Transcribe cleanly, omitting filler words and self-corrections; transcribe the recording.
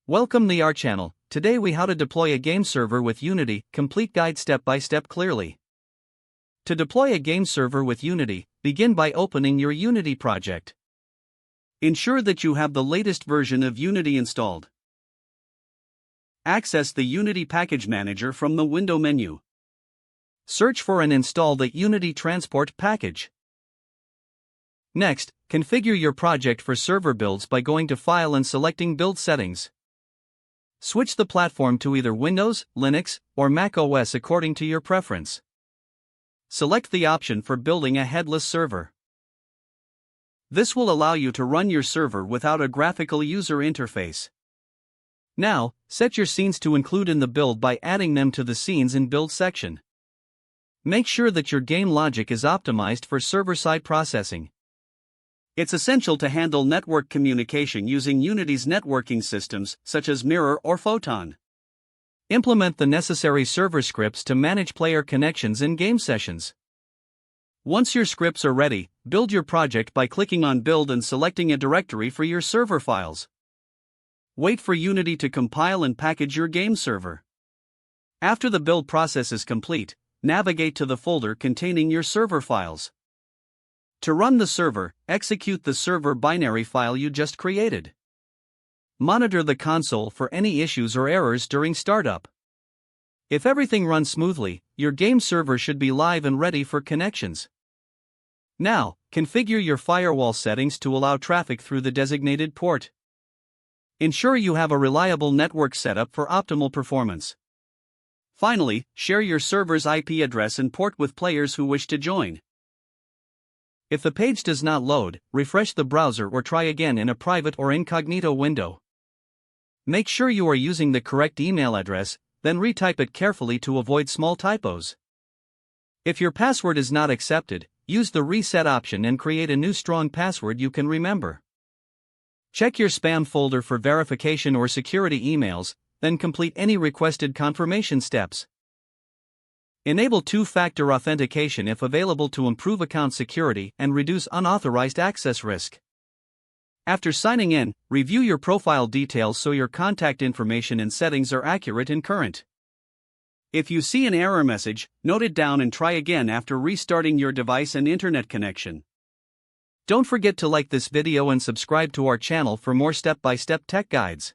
Welcome to our channel. Today we how to deploy a game server with Unity, complete guide step by step clearly. To deploy a game server with Unity, begin by opening your Unity project. Ensure that you have the latest version of Unity installed. Access the Unity Package Manager from the window menu. Search for and install the Unity Transport package. Next, configure your project for server builds by going to File and selecting Build Settings. Switch the platform to either Windows, Linux, or Mac OS according to your preference. Select the option for building a headless server. This will allow you to run your server without a graphical user interface. Now, set your scenes to include in the build by adding them to the Scenes in Build section. Make sure that your game logic is optimized for server-side processing. It's essential to handle network communication using Unity's networking systems, such as Mirror or Photon. Implement the necessary server scripts to manage player connections in game sessions. Once your scripts are ready, build your project by clicking on Build and selecting a directory for your server files. Wait for Unity to compile and package your game server. After the build process is complete, navigate to the folder containing your server files. To run the server, execute the server binary file you just created. Monitor the console for any issues or errors during startup. If everything runs smoothly, your game server should be live and ready for connections. Now, configure your firewall settings to allow traffic through the designated port. Ensure you have a reliable network setup for optimal performance. Finally, share your server's IP address and port with players who wish to join. If the page does not load, refresh the browser or try again in a private or incognito window. Make sure you are using the correct email address, then retype it carefully to avoid small typos. If your password is not accepted, use the reset option and create a new strong password you can remember. Check your spam folder for verification or security emails, then complete any requested confirmation steps. Enable two-factor authentication if available to improve account security and reduce unauthorized access risk. After signing in, review your profile details so your contact information and settings are accurate and current. If you see an error message, note it down and try again after restarting your device and internet connection. Don't forget to like this video and subscribe to our channel for more step-by-step tech guides.